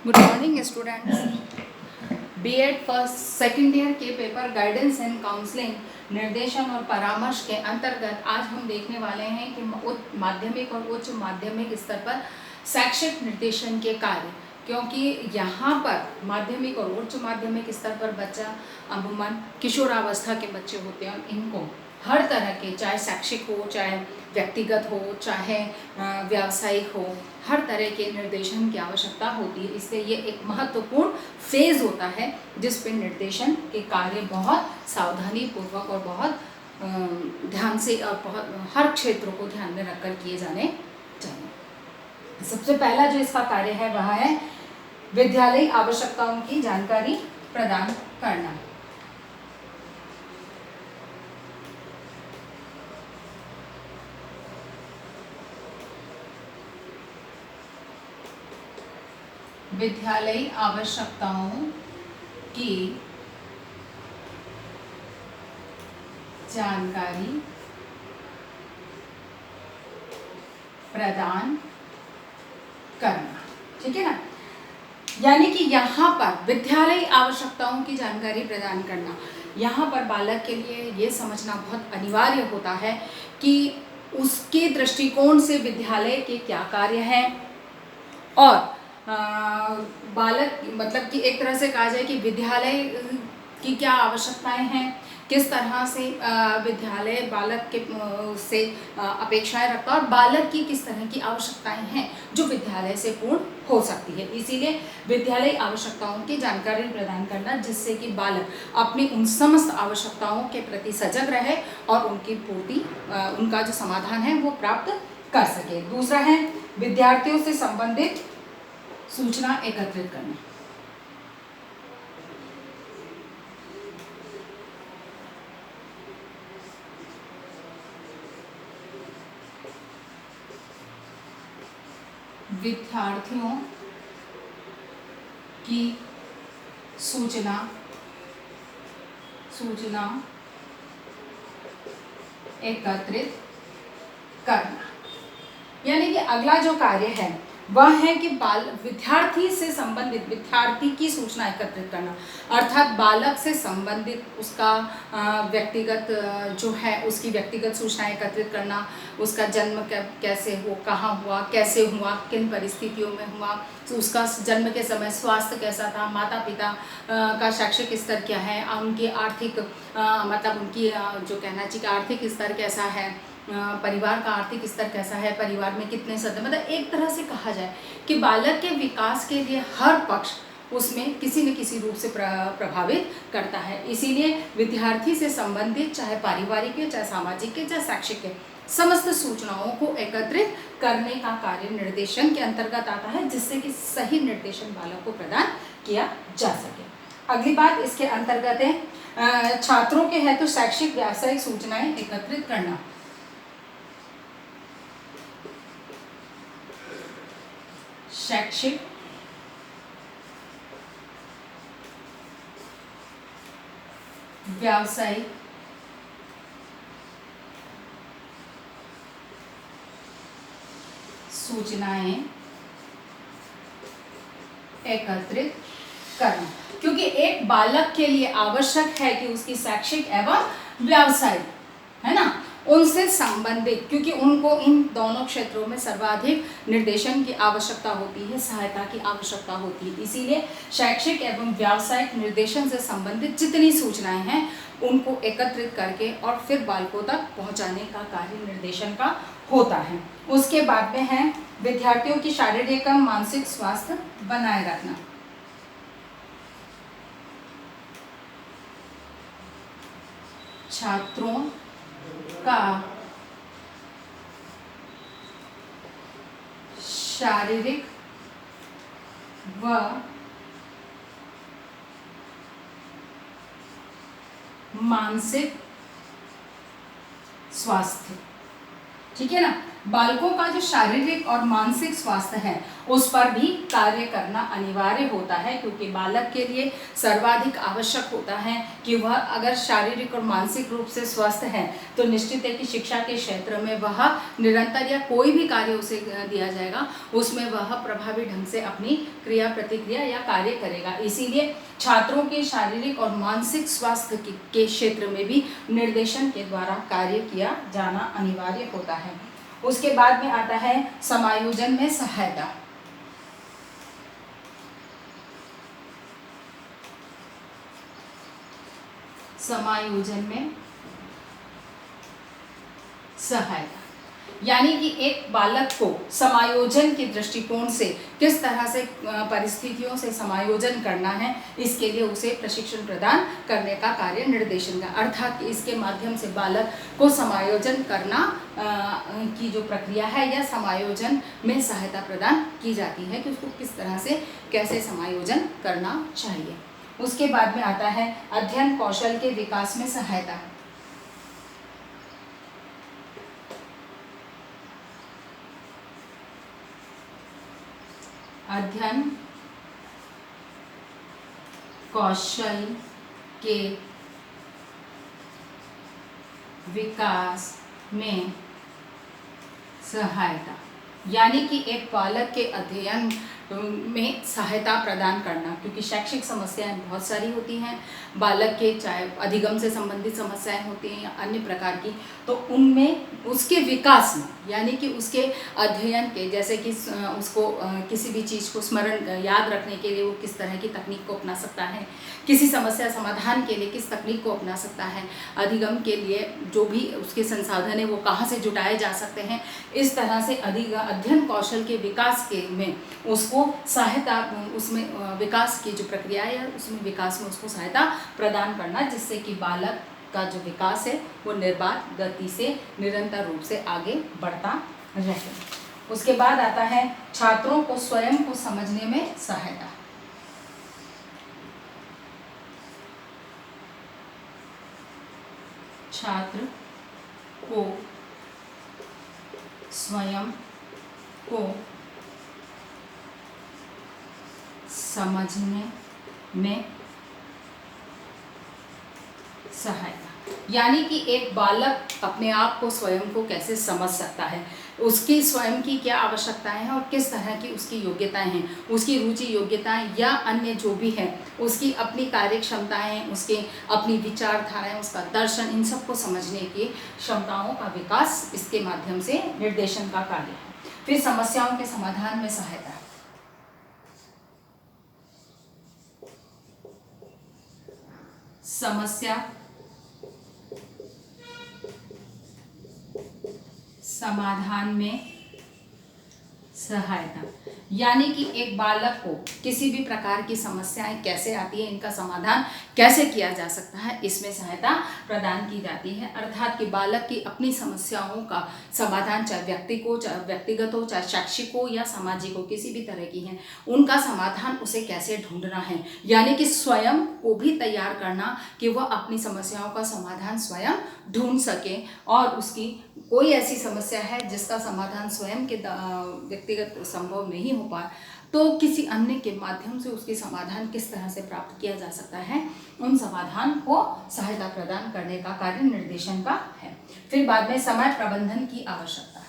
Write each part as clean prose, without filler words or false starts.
Good morning students. BEd first second year के paper guidance and counselling निर्देशन और परामर्श के अंतर्गत आज हम देखने वाले हैं कि माध्यमिक और उच्च माध्यमिक स्तर पर शैक्षिक निर्देशन के कार्य, क्योंकि यहाँ पर माध्यमिक और उच्च माध्यमिक स्तर पर बच्चा अमूमन किशोरावस्था के बच्चे होते हैं। इनको हर तरह के, चाहे शैक्षिक हो, चाहे व्यक्तिगत हो, चाहे व्यावसायिक हो, हर तरह के निर्देशन की आवश्यकता होती है। इसलिए ये एक महत्वपूर्ण फेज होता है जिस पे निर्देशन के कार्य बहुत सावधानी पूर्वक और बहुत ध्यान से और बहुत हर क्षेत्रों को ध्यान में रखकर किए जाने चाहिए। सबसे पहला जो इसका कार्य है वह है विद्यालयी आवश्यकताओं की जानकारी प्रदान करना। विद्यालयी आवश्यकताओं की जानकारी प्रदान करना, ठीक है ना। यानी कि यहाँ पर विद्यालयी आवश्यकताओं की जानकारी प्रदान करना, यहाँ पर बालक के लिए ये समझना बहुत अनिवार्य होता है कि उसके दृष्टिकोण से विद्यालय के क्या कार्य हैं और बालक मतलब कि एक तरह से कहा जाए कि विद्यालय की क्या आवश्यकताएं हैं, किस तरह से विद्यालय बालक के से अपेक्षाएं रखता है और बालक की किस तरह की आवश्यकताएं हैं जो विद्यालय से पूर्ण हो सकती है। इसीलिए विद्यालय आवश्यकताओं की जानकारी प्रदान करना, जिससे कि बालक अपनी उन समस्त आवश्यकताओं के प्रति सजग रहे और उनकी पूर्ति, उनका जो समाधान है वो प्राप्त कर सके। दूसरा है विद्यार्थियों से संबंधित सूचना एकत्रित करना। विद्यार्थियों की सूचना एकत्रित करना, यानी कि अगला जो कार्य है वह है कि विद्यार्थी से संबंधित, विद्यार्थी की सूचना एकत्रित करना, अर्थात बालक से संबंधित उसका व्यक्तिगत जो है उसकी व्यक्तिगत सूचना एकत्रित करना। उसका जन्म कैसे हो, कहाँ हुआ, कैसे हुआ, किन परिस्थितियों में हुआ, तो उसका जन्म के समय स्वास्थ्य कैसा था, माता पिता का शैक्षिक स्तर क्या है, उनकी आर्थिक मतलब उनकी जो कहना चाहिए आर्थिक स्तर कैसा है, परिवार का आर्थिक स्तर कैसा है, परिवार में कितने सदस्य, मतलब एक तरह से कहा जाए कि बालक के विकास के लिए हर पक्ष उसमें किसी न किसी रूप से प्रभावित करता है। इसीलिए विद्यार्थी से संबंधित चाहे पारिवारिक है, चाहे सामाजिक है, चाहे शैक्षिक है, समस्त सूचनाओं को एकत्रित करने का कार्य निर्देशन के अंतर्गत आता है, जिससे कि सही निर्देशन बालक को प्रदान किया जा सके। अगली बात इसके अंतर्गत है छात्रों के है तो शैक्षिक व्यावसायिक सूचनाएं एकत्रित करना। शैक्षिक व्यावसायिक सूचनाएं एकत्रित करना, क्योंकि एक बालक के लिए आवश्यक है कि उसकी शैक्षिक एवं व्यावसायिक, है ना, उनसे संबंधित, क्योंकि उनको इन दोनों क्षेत्रों में सर्वाधिक निर्देशन की आवश्यकता होती है, सहायता की आवश्यकता होती है। इसीलिए शैक्षिक एवं व्यावसायिक निर्देशन से संबंधित जितनी सूचनाएं हैं उनको एकत्रित करके और फिर बालकों तक पहुंचाने का कार्य निर्देशन का होता है। उसके बाद में है विद्यार्थियों की शारीरिक एवं मानसिक स्वास्थ्य बनाए रखना। छात्रों का शारीरिक व मानसिक स्वास्थ्य, ठीक है ना। बालकों का जो शारीरिक और मानसिक स्वास्थ्य है उस पर भी कार्य करना अनिवार्य होता है, क्योंकि बालक के लिए सर्वाधिक आवश्यक होता है कि वह अगर शारीरिक और मानसिक रूप से स्वस्थ है तो निश्चित है कि शिक्षा के क्षेत्र में वह निरंतर या कोई भी कार्य उसे दिया जाएगा उसमें वह प्रभावी ढंग से अपनी क्रिया प्रतिक्रिया या कार्य करेगा। इसीलिए छात्रों के शारीरिक और मानसिक स्वास्थ्य के क्षेत्र में भी निर्देशन के द्वारा कार्य किया जाना अनिवार्य होता है। उसके बाद में आता है समायोजन में सहायता। समायोजन में सहायता यानी कि एक बालक को समायोजन के दृष्टिकोण से किस तरह से परिस्थितियों से समायोजन करना है, इसके लिए उसे प्रशिक्षण प्रदान करने का कार्य निर्देशन का, अर्थात इसके माध्यम से बालक को समायोजन करना की जो प्रक्रिया है या समायोजन में सहायता प्रदान की जाती है कि उसको किस तरह से कैसे समायोजन करना चाहिए। उसके बाद में आता है अध्ययन कौशल के विकास में सहायता। अध्ययन कौशल के विकास में सहायता यानी कि एक बालक के अध्ययन में सहायता प्रदान करना, क्योंकि शैक्षिक समस्याएं बहुत सारी होती हैं बालक के, चाहे अधिगम से संबंधित समस्याएं होती हैं या अन्य प्रकार की, तो उनमें उसके विकास में यानी कि उसके अध्ययन के, जैसे कि उसको किसी भी चीज़ को स्मरण याद रखने के लिए वो किस तरह की तकनीक को अपना सकता है, किसी समस्या समाधान के लिए किस तकनीक को अपना सकता है, अधिगम के लिए जो भी उसके संसाधन है वो कहाँ से जुटाए जा सकते हैं, इस तरह से अध्ययन कौशल के विकास के में उसको सहायता, उसमें विकास की जो प्रक्रिया है उसमें विकास में उसको सहायता प्रदान करना, जिससे कि बालक का जो विकास है वो निर्बाध गति से निरंतर रूप से आगे बढ़ता रहे। उसके बाद आता है छात्रों को स्वयं को समझने में सहायता। छात्र को स्वयं को समझने में सहायता यानी कि एक बालक अपने आप को स्वयं को कैसे समझ सकता है, उसकी स्वयं की क्या आवश्यकताएं हैं और किस तरह की उसकी योग्यताएं हैं, उसकी रुचि योग्यताएं या अन्य जो भी है, उसकी अपनी कार्य क्षमताएं, उसके अपनी विचारधाराएं, उसका दर्शन, इन सबको समझने की क्षमताओं का विकास इसके माध्यम से निर्देशन का कार्य है। फिर समस्याओं के समाधान में सहायता। समस्या समाधान में सहायता यानी कि एक बालक को किसी भी प्रकार की समस्याएं कैसे आती है, इनका समाधान कैसे किया जा सकता है, इसमें सहायता प्रदान की जाती है। अर्थात कि बालक की अपनी समस्याओं का समाधान, चाहे व्यक्ति को, चाहे व्यक्तिगत हो, चाहे शैक्षिक हो या सामाजिक हो, किसी भी तरह की हैं, उनका समाधान उसे कैसे ढूंढना है, यानी कि स्वयं को भी तैयार करना कि वह अपनी समस्याओं का समाधान स्वयं ढूंढ सके, और उसकी कोई ऐसी समस्या है जिसका समाधान स्वयं के व्यक्तिगत संभव नहीं हो पा तो किसी अन्य के माध्यम से उसके समाधान किस तरह से प्राप्त किया जा सकता है, उन समाधान को सहायता प्रदान करने का कार्य निर्देशन का है। फिर बाद में समय प्रबंधन की आवश्यकता।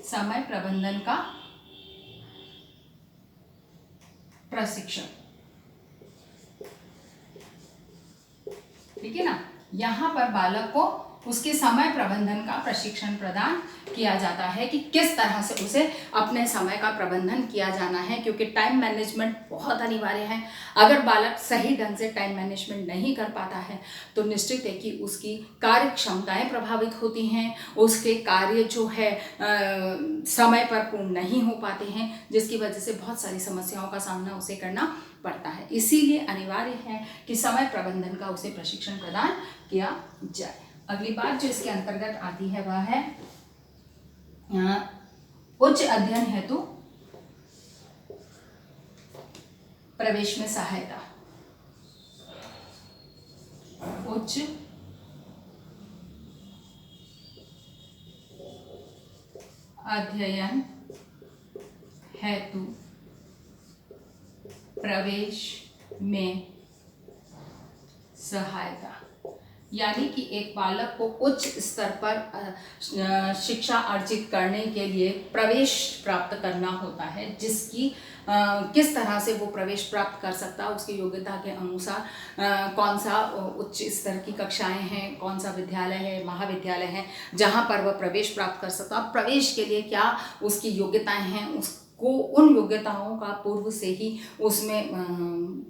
समय प्रबंधन का प्रशिक्षण, ठीक है ना। यहाँ पर बालक को उसके समय प्रबंधन का प्रशिक्षण प्रदान किया जाता है कि किस तरह से उसे अपने समय का प्रबंधन किया जाना है, क्योंकि टाइम मैनेजमेंट बहुत अनिवार्य है। अगर बालक सही ढंग से टाइम मैनेजमेंट नहीं कर पाता है तो निश्चित है कि उसकी कार्य क्षमताएं प्रभावित होती हैं, उसके कार्य जो है समय पर पूर्ण नहीं हो पाते हैं, जिसकी वजह से बहुत सारी समस्याओं का सामना उसे करना पड़ता है। इसीलिए अनिवार्य है कि समय प्रबंधन का उसे प्रशिक्षण प्रदान किया जाए। अगली बात जो इसके अंतर्गत आती है वह है उच्च अध्ययन हेतु प्रवेश में सहायता, उच्च अध्ययन हेतु प्रवेश में सहायता, यानी कि एक बालक को उच्च स्तर पर शिक्षा अर्जित करने के लिए प्रवेश प्राप्त करना होता है, जिसकी किस तरह से वो प्रवेश प्राप्त कर सकता है, उसकी योग्यता के अनुसार कौन सा उच्च स्तर की कक्षाएं हैं, कौन सा विद्यालय है, महाविद्यालय है जहां पर वह प्रवेश प्राप्त कर सकता है, प्रवेश के लिए क्या उसकी योग्यताएं हैं, उसको उन योग्यताओं का पूर्व से ही उसमें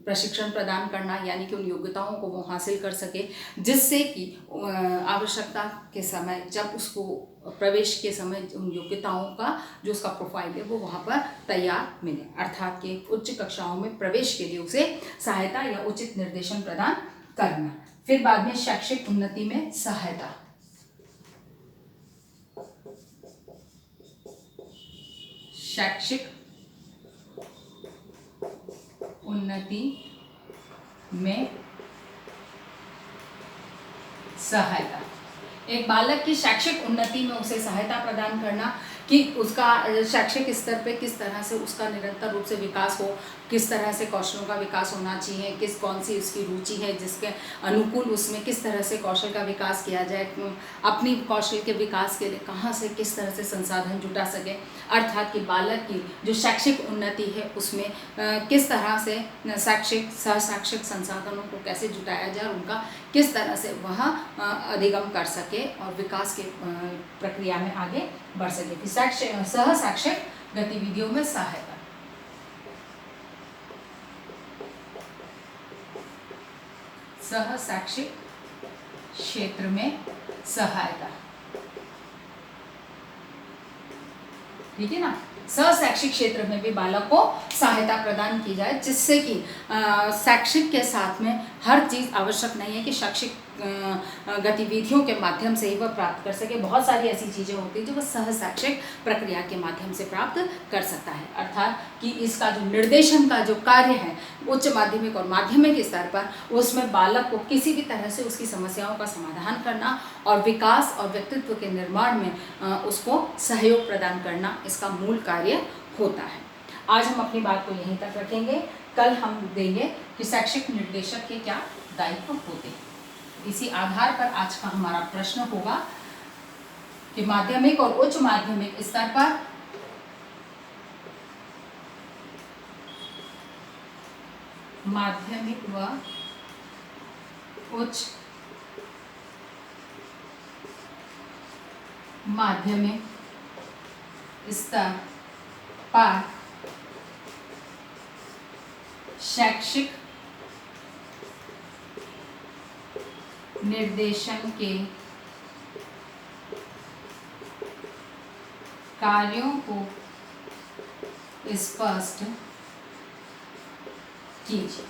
प्रशिक्षण प्रदान करना, यानी कि उन योग्यताओं को वो हासिल कर सके, जिससे कि आवश्यकता के समय जब उसको प्रवेश के समय उन योग्यताओं का जो उसका प्रोफाइल है वो वहाँ पर तैयार मिले, अर्थात कि उच्च कक्षाओं में प्रवेश के लिए उसे सहायता या उचित निर्देशन प्रदान करना। फिर बाद में शैक्षिक उन्नति में सहायता, शैक्षिक उन्नति में सहायता, एक बालक की शैक्षिक उन्नति में उसे सहायता प्रदान करना कि उसका शैक्षिक स्तर पे किस तरह से उसका निरंतर रूप से विकास हो, किस तरह से कौशलों का विकास होना चाहिए, कौन सी उसकी रुचि है जिसके अनुकूल उसमें किस तरह से कौशल का विकास किया जाए, अपनी कौशल के विकास के लिए कहाँ से किस तरह से संसाधन जुटा सके, अर्थात कि बालक की जो शैक्षिक उन्नति है उसमें किस तरह से शैक्षिक सहशैक्षिक संसाधनों को कैसे जुटाया जाए, उनका किस तरह से वह अधिगम कर सके और विकास के प्रक्रिया में आगे बढ़ सके। सहशैक्षिक गतिविधियों में सहायता, सहशैक्षिक क्षेत्र में सहायता, ठीक है ना। सहशैक्षिक क्षेत्र में भी बालक को सहायता प्रदान की जाए, जिससे कि शैक्षिक के साथ में हर चीज़ आवश्यक नहीं है कि शैक्षिक गतिविधियों के माध्यम से ही वह प्राप्त कर सके, बहुत सारी ऐसी चीज़ें होती हैं जो वह सहशैक्षिक प्रक्रिया के माध्यम से प्राप्त कर सकता है, अर्थात कि इसका जो निर्देशन का जो कार्य है उच्च माध्यमिक और माध्यमिक स्तर पर, उसमें बालक को किसी भी तरह से उसकी समस्याओं का समाधान करना और विकास और व्यक्तित्व के निर्माण में उसको सहयोग प्रदान करना इसका मूल कार्य होता है। आज हम अपनी बात को यहीं तक रखेंगे, कल हम देंगे कि शैक्षिक निर्देशक के क्या दायित्व होते हैं। इसी आधार पर आज का हमारा प्रश्न होगा कि माध्यमिक और उच्च माध्यमिक स्तर पर माध्यमिक व उच्च माध्यमिक स्तर पर शैक्षिक निर्देशन के कार्यों को स्पष्ट कीजिए।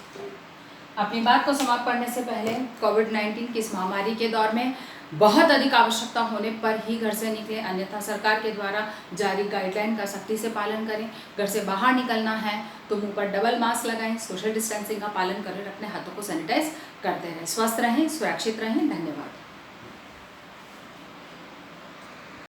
अपनी बात को समाप्त करने से पहले कोविड-19 की इस महामारी के दौर में बहुत अधिक आवश्यकता होने पर ही घर से निकलें, अन्यथा सरकार के द्वारा जारी गाइडलाइन का सख्ती से पालन करें। घर से बाहर निकलना है तो मुंह पर डबल मास्क लगाएं, सोशल डिस्टेंसिंग का पालन करें, अपने हाथों को सैनिटाइज करते रहें। स्वस्थ रहें, सुरक्षित रहें। धन्यवाद।